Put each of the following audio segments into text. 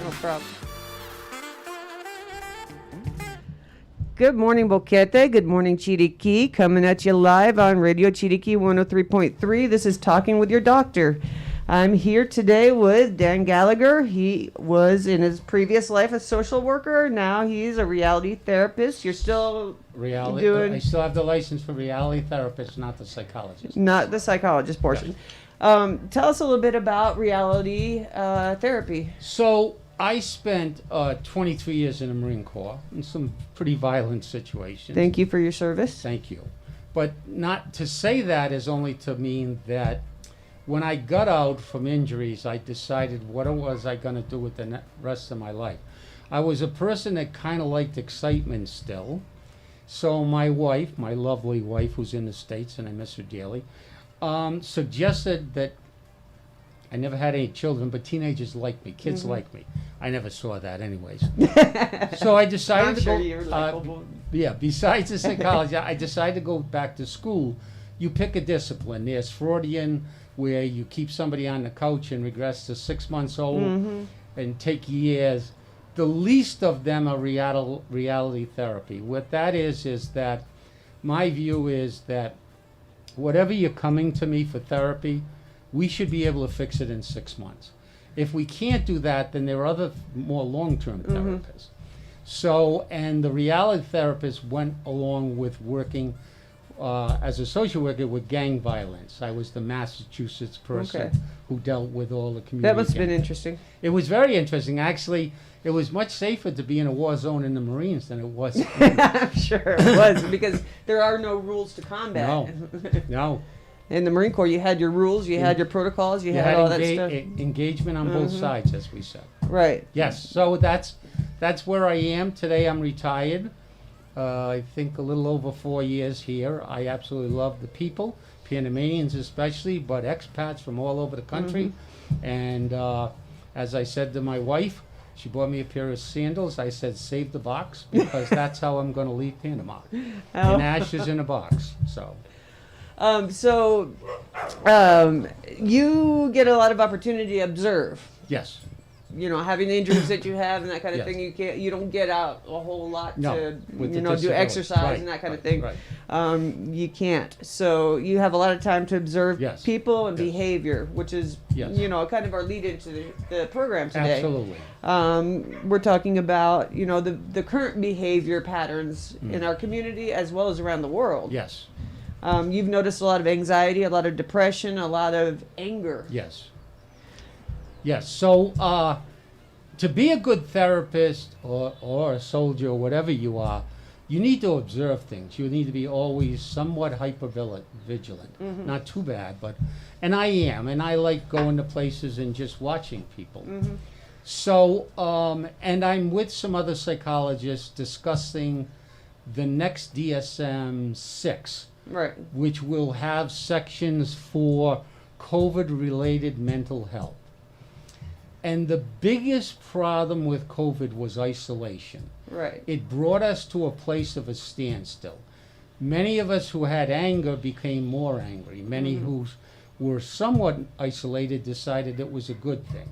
No problem. Good morning, Boquete. Good morning, Chiriquí. Coming at you live on Radio Chiriquí 103.3. This is Talking with Your Doctor. I'm here today with Dan Gallagher. He was in his previous life a social worker. Now he's a reality therapist. You're still I still have the license for reality therapist, not the psychologist. Not the psychologist portion. Tell us a little bit about reality therapy. So I spent 23 years in the Marine Corps in some pretty violent situations. Thank you for your service. Thank you. But not to say that is only to mean that when I got out from injuries, I decided what was I going to do with the rest of my life. I was a person that kind of liked excitement still. So my wife, my lovely wife who's in the States, and I miss her dearly, suggested that I never had any children, but teenagers like me. Kids like me. I never saw that anyways. So I decided to go, besides the psychology, I decided to go back to school. You pick a discipline. There's Freudian, where you keep somebody on the couch and regress to 6 months old and take years. The least of them are reality therapy. What that is that my view is that whatever you're coming to me for therapy, we should be able to fix it in 6 months. If we can't do that, then there are other more long-term therapists. So, and the reality therapist went along with working as a social worker with gang violence. I was the Massachusetts person who dealt with all the community. That must have been interesting. It was very interesting. Actually, it was much safer to be in a war zone in the Marines than it was. I'm sure it was, because there are no rules to combat. No. In the Marine Corps, you had your rules, you had your protocols, you had all that stuff. Engagement on both sides, as we said. Right. Yes. So that's where I am today. I'm retired. I think a little over 4 years here. I absolutely love the people, Panamanians especially, but expats from all over the country. And as I said to my wife, she bought me a pair of sandals. I said, save the box, because that's how I'm going to leave Panama. In ashes in a box. So. You get a lot of opportunity to observe. Yes. You know, having the injuries that you have and that kind of thing, you don't get out a whole lot to do exercise and that kind of thing. Right. You can't. So you have a lot of time to observe people and behavior, which is kind of our lead into the program today. Absolutely. We're talking about the current behavior patterns in our community as well as around the world. Yes. You've noticed a lot of anxiety, a lot of depression, a lot of anger. Yes. Yes. So to be a good therapist or a soldier or whatever you are, you need to observe things. You need to be always somewhat vigilant. Not too bad, and I am. And I like going to places and just watching people. So, and I'm with some other psychologists discussing the next DSM-6. Right. Which will have sections for COVID-related mental health. And the biggest problem with COVID was isolation. Right. It brought us to a place of a standstill. Many of us who had anger became more angry. Many who were somewhat isolated decided it was a good thing.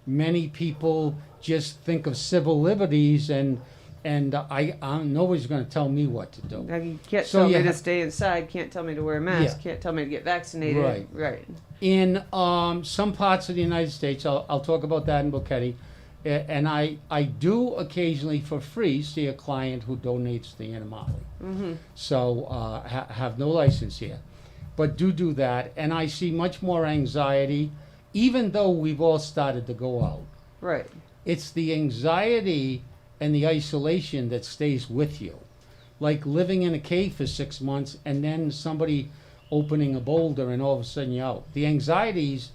Many people just think of civil liberties and nobody's going to tell me what to do. Now you can't tell me to stay inside, can't tell me to wear a mask, can't tell me to get vaccinated. Right. In some parts of the United States, I'll talk about that in Boquete, and I do occasionally for free see a client who donates the Animali. So have no license here, but do that, and I see much more anxiety, even though we've all started to go out. Right. It's the anxiety and the isolation that stays with you. Like living in a cave for 6 months and then somebody opening a boulder and all of a sudden you're out. The anxieties,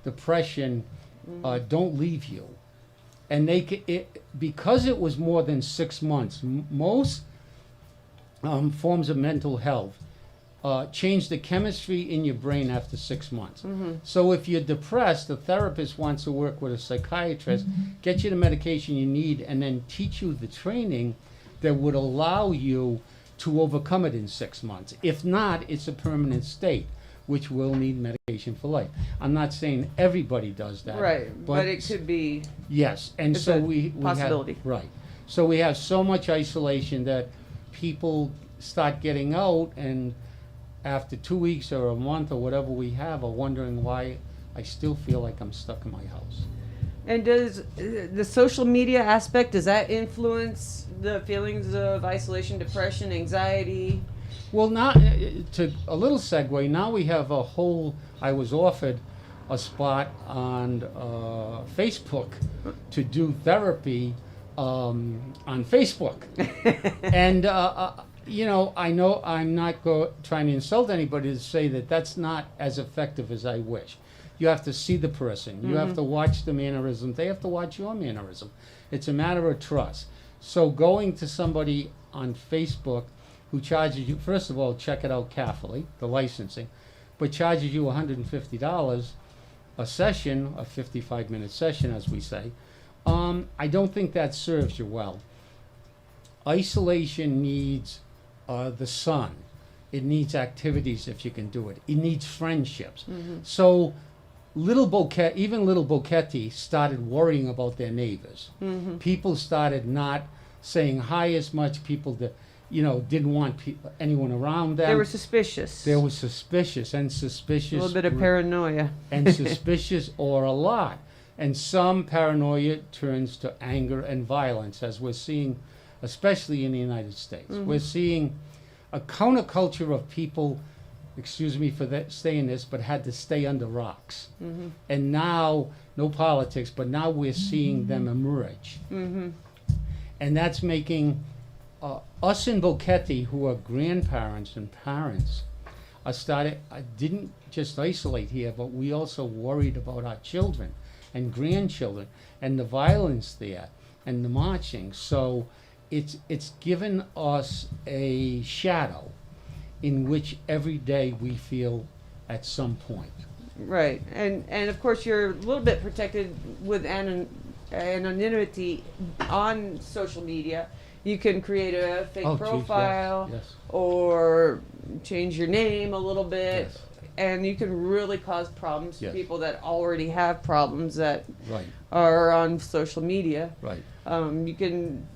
depression, don't leave you. And because it was more than 6 months, most forms of mental health change the chemistry in your brain after 6 months. So if you're depressed, the therapist wants to work with a psychiatrist, get you the medication you need, and then teach you the training that would allow you to overcome it in 6 months. If not, it's a permanent state. which will need medication for life. I'm not saying everybody does that. Right, but it could be. Yes, and It's so a we possibility. have, right. So we have so much isolation that people start getting out, and after 2 weeks or a month or whatever we have, are wondering why I still feel like I'm stuck in my house. And does the social media aspect, does that influence the feelings of isolation, depression, anxiety? Well, now, to a little segue, now we have a whole, I was offered a spot on Facebook to do therapy on Facebook. And, you know I'm not trying to insult anybody to say that that's not as effective as I wish. You have to see the person. You have to watch the mannerisms. They have to watch your mannerism. It's a matter of trust. So going to somebody on Facebook who charges you, first of all, check it out carefully, the licensing, but charges you $150 a session, a 55-minute session, as we say, I don't think that serves you well. Isolation needs the sun. It needs activities if you can do it. It needs friendships. So little Bocchetti started worrying about their neighbors. People started not saying hi as much. People that, didn't want anyone around them. They were suspicious. They were suspicious a little bit of paranoia. and suspicious or a lot. And some paranoia turns to anger and violence, as we're seeing, especially in the United States. We're seeing a counterculture of people, excuse me for saying this, but had to stay under rocks. And now, no politics, but now we're seeing them emerge. And that's making us in Bocchetti, who are grandparents and parents, didn't just isolate here, but we also worried about our children and grandchildren and the violence there and the marching. So it's given us a shadow in which every day we feel at some point. Right, and of course you're a little bit protected with anonymity on social media. You can create a fake Oh, geez, profile, yes. or change your name a little bit, Yes. and you can really cause problems to Yes. people that already have problems that Right, are on social media. right. You can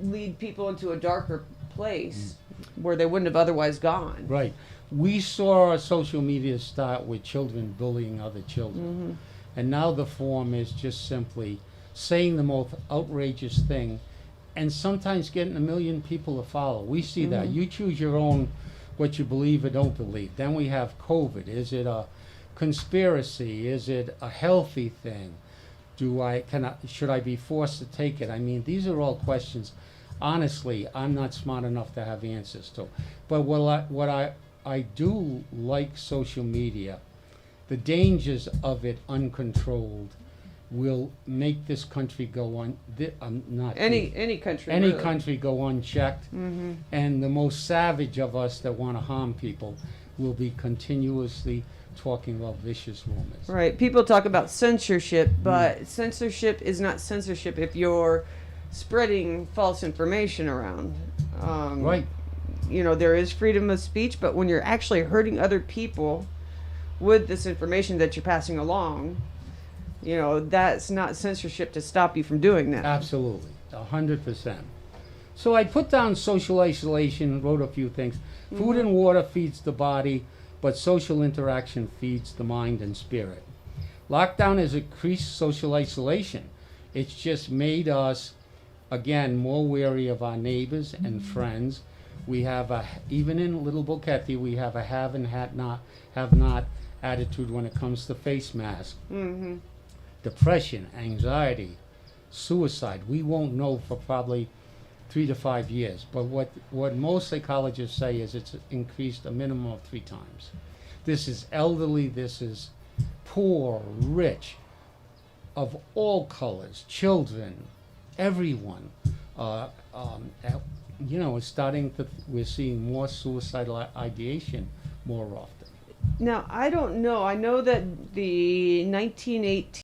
lead people into a darker place where they wouldn't have otherwise gone. Right. We saw social media start with children bullying other children. And now the form is just simply saying the most outrageous thing and sometimes getting 1 million people to follow. We see that. You choose your own, what you believe or don't believe. Then we have COVID. Is it a conspiracy? Is it a healthy thing? Should I be forced to take it? I mean, these are all questions, honestly, I'm not smart enough to have answers to. But what I do like social media, the dangers of it uncontrolled will make this country go on, Any country. any really. country go unchecked. And the most savage of us that want to harm people will be continuously talking about vicious rumors. Right. People talk about censorship, but censorship is not censorship if you're spreading false information around. Right. There is freedom of speech, but when you're actually hurting other people with this information that you're passing along, that's not censorship to stop you from doing that. Absolutely, 100%. So I put down social isolation, wrote a few things. Food and water feeds the body, but social interaction feeds the mind and spirit. Lockdown has increased social isolation. It's just made us, again, more wary of our neighbors and friends. We have even in Little Bocchetti, we have a have and have not attitude when it comes to face masks. Depression, anxiety, suicide. We won't know for probably 3 to 5 years. But what most psychologists say is it's increased a minimum of 3 times. This is elderly, this is poor, rich, of all colors, children, everyone. We're seeing more suicidal ideation more often. Now, I don't know. I know that the 1918